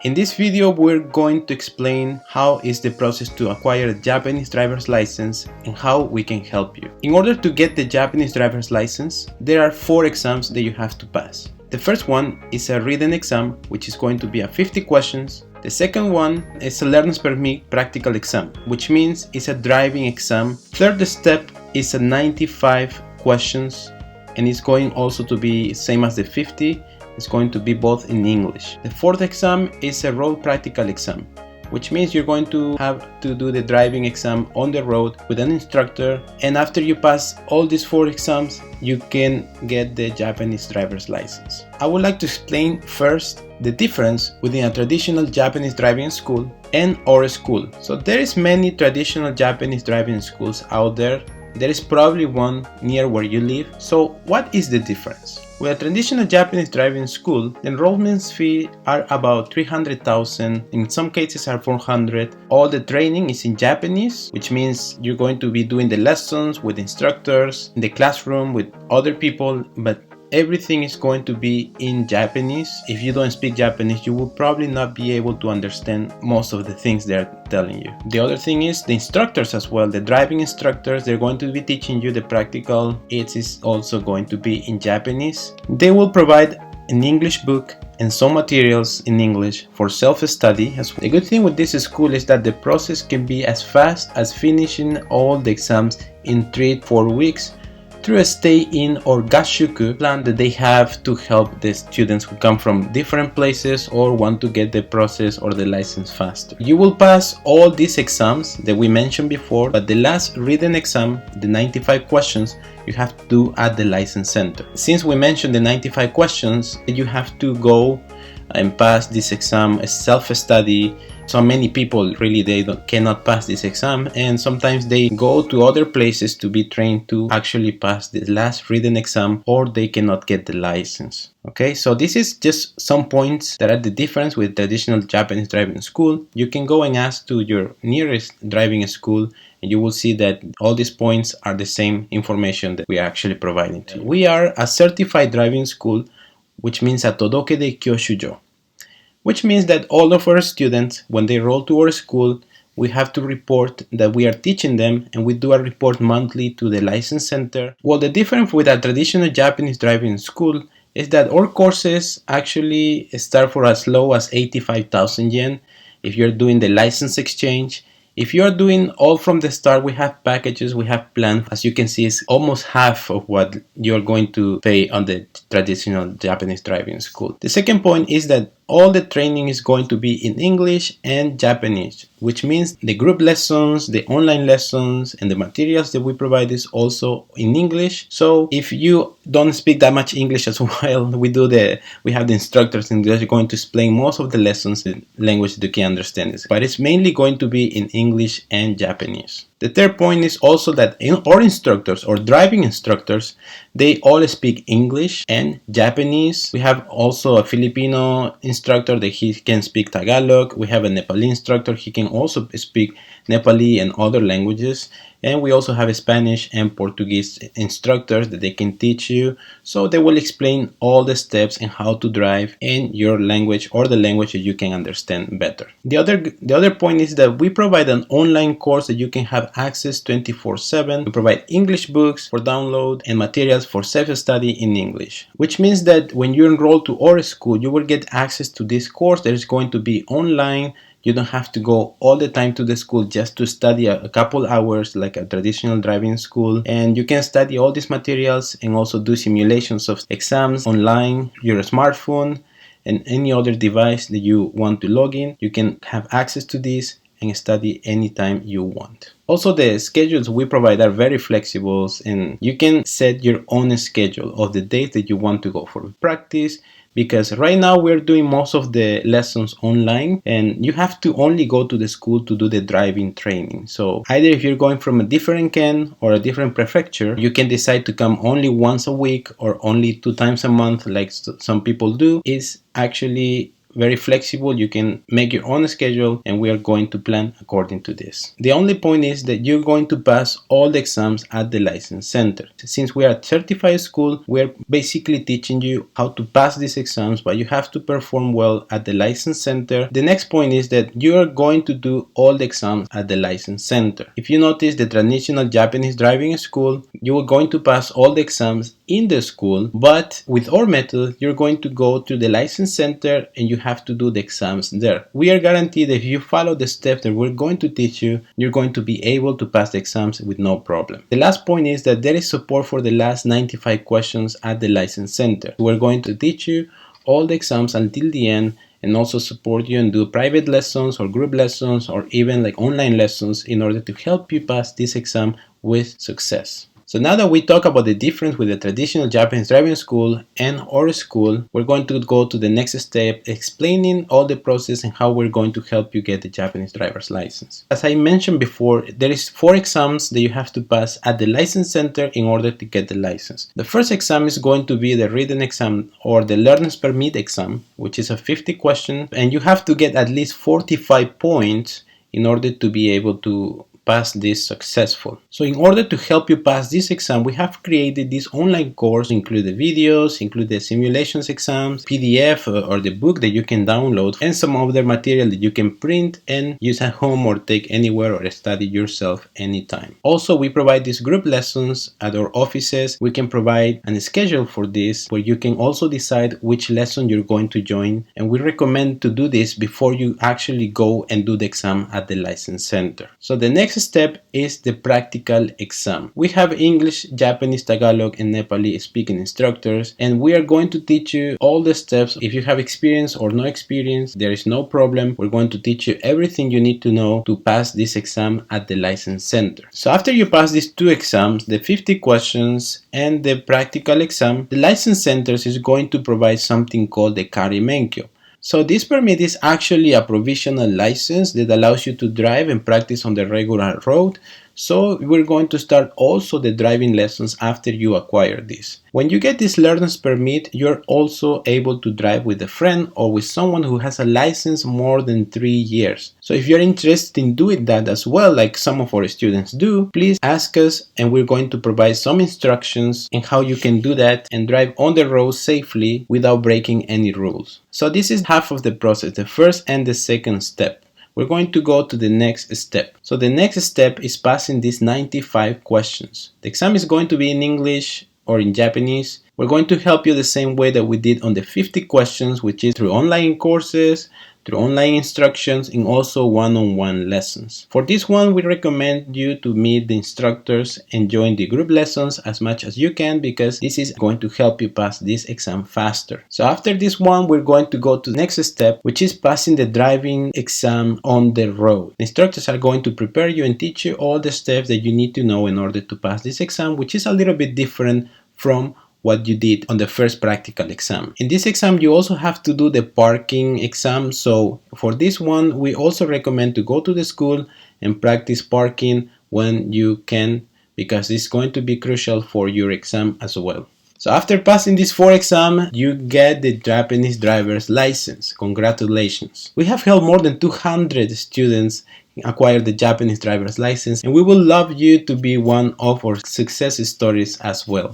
In this video, we're going to explain how is the process to acquire a Japanese driver's license and how we can help you. In order to get the Japanese driver's license, there are 4 exams that you have to pass. The first one is a written exam, which is going to be a 50 questions. The second one is a learner's permit practical exam, which means it's a driving exam. Third step is a 95 questions, and it's going also to be same as the 50. It's going to be both in English. The fourth exam is a road practical exam, which means you're going to have to do the driving exam on the road with an instructor, and after you pass all these 4 exams, you can get the Japanese driver's license. I would like to explain first the difference within a traditional Japanese driving school and our school. So there is many traditional Japanese driving schools out there. There is probably one near where you live. So what is the difference? With a traditional Japanese driving school, the enrollment fee are about 300,000, in some cases are 400. All the training is in Japanese, which means you're going to be doing the lessons with instructors, in the classroom with other people, but everything is going to be in Japanese. If you don't speak Japanese, you will probably not be able to understand most of the things they're telling you. The other thing is the instructors as well. The driving instructors, they're going to be teaching you the practical. It is also going to be in Japanese. They will provide an English book and some materials in English for self-study. The good thing with this school is that the process can be as fast as finishing all the exams in 3-4 weeks through a stay-in or gashuku plan that they have to help the students who come from different places or want to get the process or the license faster. You will pass all these exams that we mentioned before, but the last written exam, the 95 questions, you have to do at the license center. Since we mentioned the 95 questions, you have to go and pass this exam as self-study. So many people really cannot pass this exam, and sometimes they go to other places to be trained to actually pass the last written exam, or they cannot get the license. Okay, so this is just some points that are the difference with traditional Japanese driving school. You can go and ask to your nearest driving school, and you will see that all these points are the same information that we are actually providing to you. We are a certified driving school, which means a Todoke de Kyoshujo, which means that all of our students, when they enroll to our school, we have to report that we are teaching them, and we do a report monthly to the license center. Well, the difference with a traditional Japanese driving school is that our courses actually start for as low as 85,000 yen if you're doing the license exchange. If you are doing all from the start, we have packages, we have plans. As you can see, it's almost half of what you're going to pay on the traditional Japanese driving school. The second point is that all the training is going to be in English and Japanese, which means the group lessons, the online lessons, and the materials that we provide is also in English. So if you don't speak that much English as well, we have the instructors, and they're going to explain most of the lessons in language that you can understand. But it's mainly going to be in English and Japanese. The third point is also that our instructors or driving instructors, they all speak English and Japanese. We have also a Filipino instructor that he can speak Tagalog. We have a Nepali instructor, he can also speak Nepali and other languages. And we also have a Spanish and Portuguese instructors that they can teach you. So they will explain all the steps and how to drive in your language or the language that you can understand better. The other point is that we provide an online course that you can have access 24/7. We provide English books for download and materials for self-study in English, which means that when you enroll to our school, you will get access to this course that is going to be online. You don't have to go all the time to the school just to study a couple hours like a traditional driving school. And you can study all these materials and also do simulations of exams online, your smartphone, and any other device that you want to log in. You can have access to this and study anytime you want. Also, the schedules we provide are very flexible, and you can set your own schedule of the days that you want to go for practice. Because right now we're doing most of the lessons online, and you have to only go to the school to do the driving training. So either if you're going from a different ken or a different prefecture, you can decide to come only once a week or only 2 times a month like some people do. It's actually very flexible. You can make your own schedule, and we are going to plan according to this. The only point is that you're going to pass all the exams at the license center. Since we are a certified school, we're basically teaching you how to pass these exams, but you have to perform well at the license center. The next point is that you are going to do all the exams at the license center. If you notice the traditional Japanese driving school, you are going to pass all the exams in the school, but with our method, you're going to go to the license center and you have to do the exams there. We are guaranteed that if you follow the steps that we're going to teach you, you're going to be able to pass the exams with no problem. The last point is that there is support for the last 95 questions at the license center. We're going to teach you all the exams until the end, and also support you and do private lessons or group lessons or even like online lessons in order to help you pass this exam with success. So now that we talk about the difference with the traditional Japanese driving school and our school, we're going to go to the next step, explaining all the process and how we're going to help you get the Japanese driver's license. As I mentioned before, there is 4 exams that you have to pass at the license center in order to get the license. The first exam is going to be the written exam or the learner's permit exam, which is a 50 question, and you have to get at least 45 points in order to be able to pass this successful. So in order to help you pass this exam, we have created this online course, include the videos, include the simulations exams, PDF or the book that you can download, and some other material that you can print and use at home or take anywhere or study yourself anytime. Also, we provide these group lessons at our offices. We can provide a schedule for this where you can also decide which lesson you're going to join, and we recommend to do this before you actually go and do the exam at the license center. So the next step is the practical exam. We have English, Japanese, Tagalog, and Nepali speaking instructors, and we are going to teach you all the steps. If you have experience or no experience, there is no problem. We're going to teach you everything you need to know to pass this exam at the license center. So after you pass these 2 exams, the 50 questions and the practical exam, the license centers is going to provide something called the Kari Menkyo. So this permit is actually a provisional license that allows you to drive and practice on the regular road. So we're going to start also the driving lessons after you acquire this. When you get this learner's permit, you're also able to drive with a friend or with someone who has a license more than 3 years. So if you're interested in doing that as well, like some of our students do, please ask us and we're going to provide some instructions in how you can do that and drive on the road safely without breaking any rules. So this is half of the process, the first and the second step. We're going to go to the next step. So the next step is passing these 95 questions. The exam is going to be in English or in Japanese. We're going to help you the same way that we did on the 50 questions, which is through online courses, through online instructions, and also one-on-one lessons. For this one, we recommend you to meet the instructors and join the group lessons as much as you can, because this is going to help you pass this exam faster. So after this one, we're going to go to the next step, which is passing the driving exam on the road. The instructors are going to prepare you and teach you all the steps that you need to know in order to pass this exam, which is a little bit different from what you did on the first practical exam. In this exam, you also have to do the parking exam. So for this one, we also recommend to go to the school and practice parking when you can, because it's going to be crucial for your exam as well. So after passing these 4 exams, you get the Japanese driver's license. Congratulations. We have helped more than 200 students acquire the Japanese driver's license, and we would love you to be one of our success stories as well.